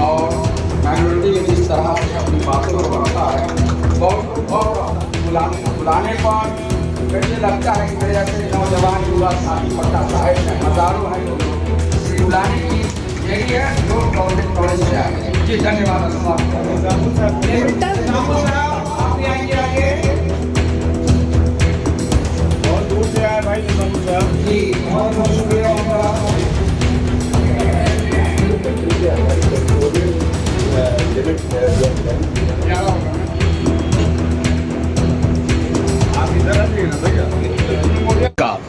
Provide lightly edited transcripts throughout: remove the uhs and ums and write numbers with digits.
और माइनॉरिटी जिस तरह से अपनी बातों को रखता है और बुलाने पर मुझे लगता है कि मेरे जैसे नौजवान युवा साथी पट्टा साहेब हैं, हजारों हैं लोग बुलाने की यही है जो गवर्नमेंट कॉलेज से आए। जी धन्यवाद। आप भी आएंगे आगे बहुत दूर से आए भाई जी, बहुत बहुत शुक्रिया होगा।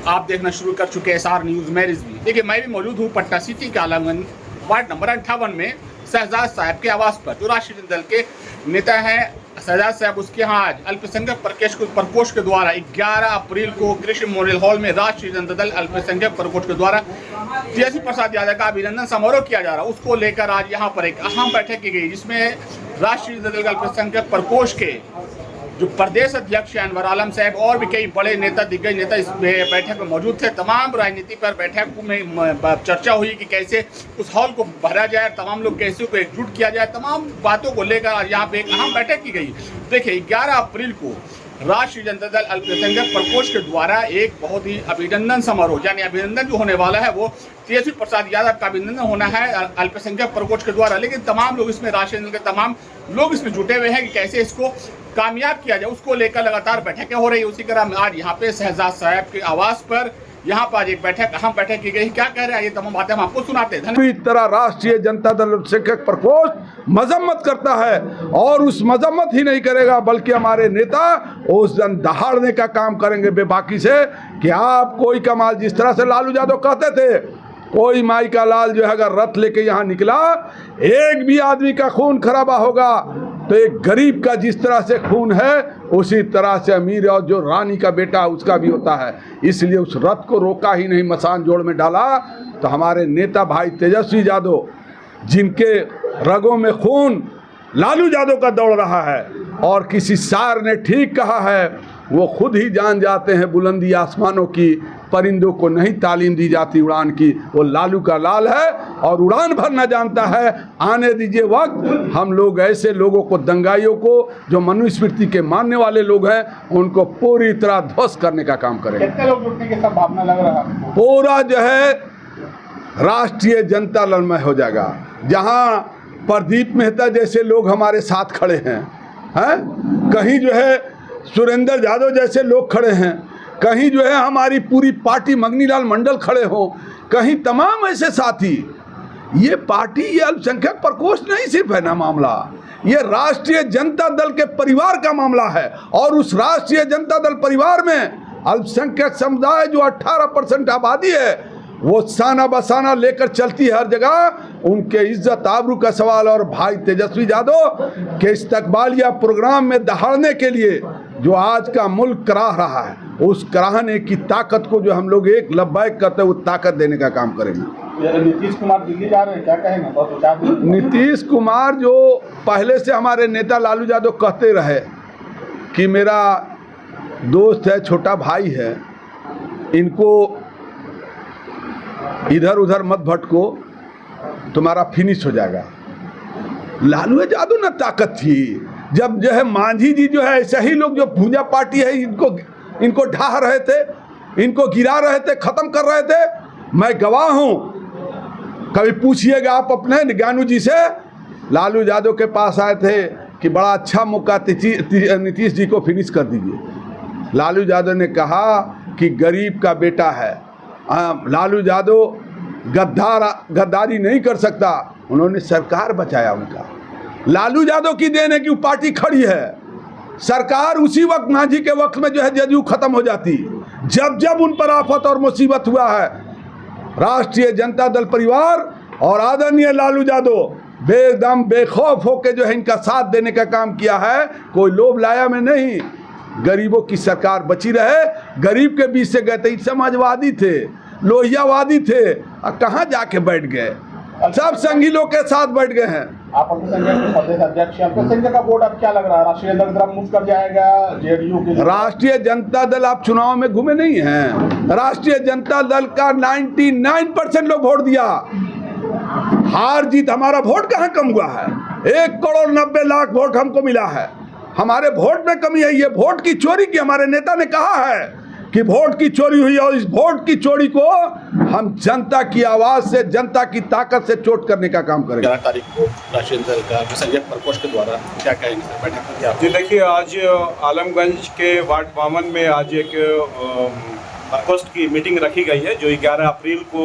आप देखना शुरू कर चुके हैं SR न्यूज़ मैं रिजवी। देखिए मैं भी मौजूद हूँ पटना सिटी के आलमगंज वार्ड नंबर 58 में शहजाद साहब के आवास पर, जो राष्ट्रीय जनता दल के नेता हैं शहजाद साहब। उसके यहाँ आज अल्पसंख्यक प्रकोष्ठ के द्वारा 11 अप्रैल को कृषि मेमोरियल हॉल में राष्ट्रीय जनता दल अल्पसंख्यक प्रकोष्ठ के द्वारा तेजस्वी प्रसाद यादव का अभिनंदन समारोह किया जा रहा है। उसको लेकर आज यहाँ पर एक अहम बैठक की गई, जिसमें राष्ट्रीय जनता दल अल्पसंख्यक प्रकोष्ठ के जो प्रदेश अध्यक्ष अनवर आलम साहब और भी कई बड़े नेता, दिग्गज नेता इस बैठक में मौजूद थे। तमाम राजनीति पर बैठक में चर्चा हुई कि कैसे उस हॉल को भरा जाए, तमाम लोग कैसे को एकजुट किया जाए, तमाम बातों को लेकर आज यहाँ पे एक अहम बैठक की गई। देखिए 11 अप्रैल को राष्ट्रीय जनता दल अल्पसंख्यक प्रकोष्ठ के द्वारा एक बहुत ही अभिनंदन समारोह, यानी अभिनंदन जो होने वाला है वो तेजस्वी प्रसाद यादव का अभिनंदन होना है अल्पसंख्यक प्रकोष्ठ के द्वारा। लेकिन तमाम लोग इसमें, राष्ट्रीय जनता के तमाम लोग इसमें जुटे हुए हैं कि कैसे इसको कामयाब किया जाए, उसको लेकर लगातार बैठकें हो रही है। उसी तरह आज यहाँ पे शहजाद साहब के आवास पर यहाँ पर एक अहम बैठक की गई। क्या कह रहे हैं ये तमाम बातें हम आपको सुनाते हैं। पूरी तरह राष्ट्रीय जनता दल अल्पसंख्यक प्रकोष्ठ मजम्मत करता है और उस मजम्मत ही नहीं करेगा बल्कि हमारे नेता उस दिन दहाड़ने का काम करेंगे बेबाकी से कि आप कोई कमाल, जिस तरह से लालू यादव कहते थे कोई माई का लाल जो है अगर रथ लेके यहाँ निकला, एक भी आदमी का खून खराबा होगा तो एक गरीब का जिस तरह से खून है उसी तरह से अमीर और जो रानी का बेटा उसका भी होता है। इसलिए उस रथ को रोका ही नहीं, मसान जोड़ में डाला। तो हमारे नेता भाई तेजस्वी यादव, जिनके रगों में खून लालू यादव का दौड़ रहा है, और किसी शायर ने ठीक कहा है, वो खुद ही जान जाते हैं बुलंदी आसमानों की, परिंदों को नहीं तालीम दी जाती उड़ान की। वो लालू का लाल है और उड़ान भरना जानता है। आने दीजिए वक्त, हम लोग ऐसे लोगों को, दंगाइयों को, जो मनुस्मृति के मानने वाले लोग हैं, उनको पूरी तरह ध्वस्त करने का काम करेंगे। कितने लोग जुटने की संभावना लग रहा है? पूरा जो है राष्ट्रीय जनता दल में हो जाएगा, जहां प्रदीप मेहता जैसे लोग हमारे साथ खड़े हैं, कहीं जो है सुरेंद्र यादव जैसे लोग खड़े हैं, कहीं जो है हमारी पूरी पार्टी मंगनीलाल मंडल खड़े हो, कहीं तमाम ऐसे साथी। ये पार्टी, ये अल्पसंख्यक प्रकोष्ठ नहीं सिर्फ है ना मामला, ये राष्ट्रीय जनता दल के परिवार का मामला है। और उस राष्ट्रीय जनता दल परिवार में अल्पसंख्यक समुदाय जो 18% आबादी है, वो साना बसाना लेकर चलती है हर जगह। उनके इज्जत आबरू का सवाल। और भाई तेजस्वी यादव के इस्तकबालिया प्रोग्राम में दहाड़ने के लिए जो आज का मुल्क कराह रहा है, उस कराहने की ताकत को जो हम लोग एक लब्बैक करते हैं, वो ताकत देने का काम करेंगे। नीतीश कुमार दिल्ली जा रहे हैं, क्या कहेंगे? नीतीश कुमार जो पहले से हमारे नेता लालू यादव कहते रहे कि मेरा दोस्त है, छोटा भाई है, इनको इधर उधर मत भटको, तुम्हारा फिनिश हो जाएगा। लालू यादव ना ताकत थी जब जो है मांझी जी जो है, ऐसे ही लोग जो भूजा पार्टी है, इनको ढाह रहे थे, इनको गिरा रहे थे, खत्म कर रहे थे। मैं गवाह हूँ, कभी पूछिएगा आप अपने ज्ञानू जी से, लालू यादव के पास आए थे कि बड़ा अच्छा मौका नीतीश जी को फिनिश कर दीजिए। लालू यादव ने कहा कि गरीब का बेटा है, लालू यादव गद्दारी नहीं कर सकता। उन्होंने सरकार बचाया उनका। लालू यादव की देन है कि वो पार्टी खड़ी है। सरकार उसी वक्त मांझी के वक्त में जो है जदयू खत्म हो जाती, जब उन पर आफत और मुसीबत हुआ है। राष्ट्रीय जनता दल परिवार और आदरणीय लालू यादव बेदम बेखौफ होकर जो है इनका साथ देने का काम किया है। कोई लोभ लाया में नहीं, गरीबों की सरकार बची रहे। गरीब के बीच से गए थे, समाजवादी थे, लोहियावादी थे, और कहाँ जाके बैठ गए। सब संघी लोग के साथ बैठ गए हैं। आप अल्पसंख्यक के प्रदेश अध्यक्ष हैं, अल्पसंख्यक का वोट अब क्या लग रहा है, राष्ट्रीय जनता दल मुक्त कर जाएगा जेडीयू के? राष्ट्रीय जनता दल, आप चुनाव में घूमे नहीं हैं? राष्ट्रीय जनता दल का 99% लोग वोट दिया। हार जीत, हमारा वोट कहाँ कम हुआ है? 1,90,00,000 वोट हमको मिला है। हमारे वोट में कमी है। ये वोट की चोरी की, हमारे नेता ने कहा है कि वोट की चोरी हुई, और इस वोट की चोरी को हम जनता की आवाज से, जनता की ताकत से चोट करने का काम करेंगे। 11 तारीख को राष्ट्रीय जनता दल का अल्पसंख्यक प्रकोष्ठ के द्वारा क्या कहेंगे बैठक में? क्या जी देखिए, आज आलमगंज के वार्ड 52 में आज एक प्रकोष्ठ की मीटिंग रखी गई है, जो 11 अप्रैल को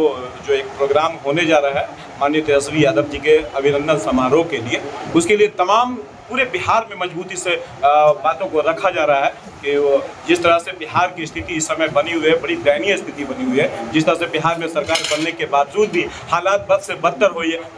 जो एक प्रोग्राम होने जा रहा है माननीय तेजस्वी यादव जी के अभिनंदन समारोह के लिए। उसके लिए तमाम पूरे बिहार में मजबूती से बातों को रखा जा रहा है कि जिस तरह से बिहार की स्थिति इस समय बनी हुई है, बड़ी दयनीय स्थिति बनी हुई है। जिस तरह से बिहार में सरकार बनने के बावजूद भी हालात बद से बदतर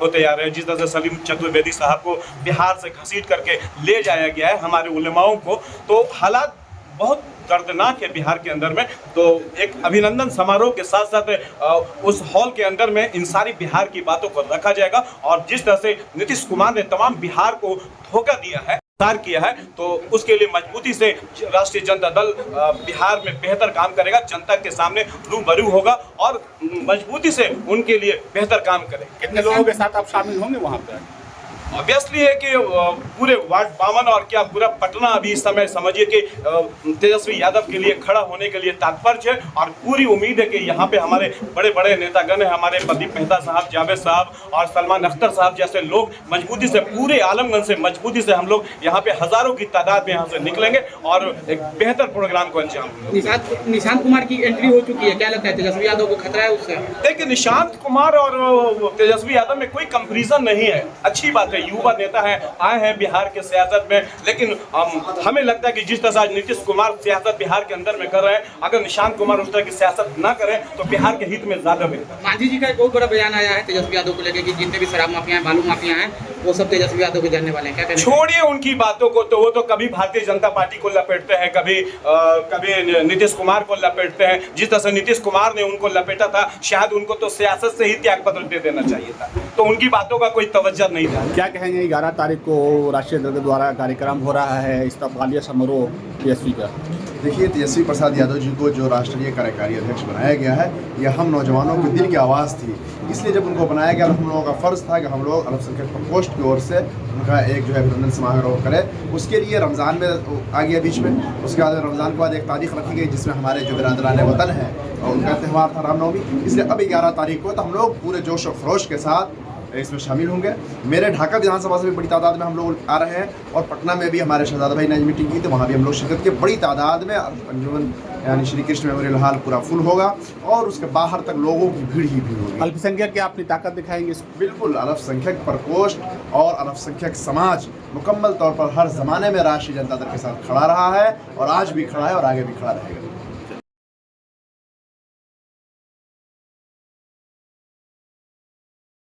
होते जा रहे हैं। जिस तरह से सलीम चतुर्वेदी साहब को बिहार से घसीट करके ले जाया गया है, हमारे उलेमाओं को, तो हालात बहुत दर्दनाक है बिहार के अंदर में। तो एक अभिनंदन समारोह के साथ साथ उस हॉल के अंदर में इन सारी बिहार की बातों को रखा जाएगा। और जिस तरह से नीतीश कुमार ने तमाम बिहार को धोखा दिया है, किया है, तो उसके लिए मजबूती से राष्ट्रीय जनता दल बिहार में बेहतर काम करेगा, जनता के सामने रूबरू होगा और मजबूती से उनके लिए बेहतर काम करेगा। कितने लोगों के साथ आप शामिल होंगे वहाँ पर? ऑब्वियसली है कि पूरे वार्ड 52 और क्या पूरा पटना अभी इस समय समझिए कि तेजस्वी यादव के लिए खड़ा होने के लिए तात्पर्य है। और पूरी उम्मीद है कि यहाँ पे हमारे बड़े बड़े नेतागण हैं, हमारे प्रदीप मेहता साहब, जावेद साहब और सलमान अख्तर साहब जैसे लोग मजबूती से, पूरे आलमगंज से मजबूती से हम लोग यहाँ पे हजारों की तादाद में यहाँ से निकलेंगे और एक बेहतर प्रोग्राम को अंजाम देंगे। निशांत कुमार की एंट्री हो चुकी है, क्या लगता है तेजस्वी यादव को खतरा है उससे? देखिए, निशांत कुमार और तेजस्वी यादव में कोई कंपैरिजन नहीं है। अच्छी बात है, युवा नेता है, आए हैं बिहार के सियासत में, लेकिन हमें लगता है कि जिस तरह से नीतीश कुमार सियासत बिहार के अंदर में कर रहे हैं, अगर निशांत कुमार उस तरह की सियासत ना करें तो बिहार के हित में ज्यादा बेहतर। मांझी जी का एक बहुत बड़ा बयान आया है तेजस्वी यादव को लेकर कि जितने भी शराब माफिया हैं, बालू माफिया हैं, वो सब तेजस्वी यादव के जानने वाले हैं, क्या कहते हैं? छोड़िए उनकी बातों को, तो वो तो कभी भारतीय जनता पार्टी को लपेटते हैं, कभी नीतीश कुमार को लपेटते हैं। जिस तरह से नीतीश कुमार ने उनको लपेटा था, शायद उनको तो सियासत से ही त्याग पत्र दे देना चाहिए था, तो उनकी बातों का कोई तवज्जो नहीं था। क्या कहेंगे 11 तारीख को राष्ट्रीय दल द्वारा कार्यक्रम हो रहा है इस्तकबालिया समारोह तेजस्वी का? देखिए, तेजस्वी प्रसाद यादव जी को जो राष्ट्रीय कार्यकारी अध्यक्ष बनाया गया है, यह हम नौजवानों के दिल की आवाज़ थी। इसलिए जब उनको बनाया गया, हम लोगों का फ़र्ज़ था कि हम लोग अल्पसंख्यक प्रकोष्ठ की ओर से उनका एक जो है अभिनंदन समारोह करें। उसके लिए रमज़ान में आ गया बीच में, उसके बाद रमज़ान के बाद एक तारीख रखी गई जिसमें हमारे जो बिरादरान वतन है और उनका त्यौहार था रामनवमी। इसलिए अब 11 तारीख को तो हम लोग पूरे जोश और खरोश के साथ इसमें शामिल होंगे। मेरे ढाका विधानसभा से भी बड़ी तादाद में हम लोग आ रहे हैं और पटना में भी हमारे शहजादा भाई ने मीटिंग की, तो वहाँ भी हम लोग शिरकत के बड़ी तादाद में। अंजुमन यानी श्री कृष्ण मेमोरियल हॉल पूरा फुल होगा और उसके बाहर तक लोगों की भीड़ ही भीड़ होगी। अल्पसंख्यक की अपनी ताकत दिखाएंगे? बिल्कुल, अल्पसंख्यक प्रकोष्ठ और अल्पसंख्यक समाज मुकम्मल तौर पर हर ज़माने में राष्ट्रीय जनता दल के साथ खड़ा रहा है और आज भी खड़ा है और आगे भी खड़ा रहेगा।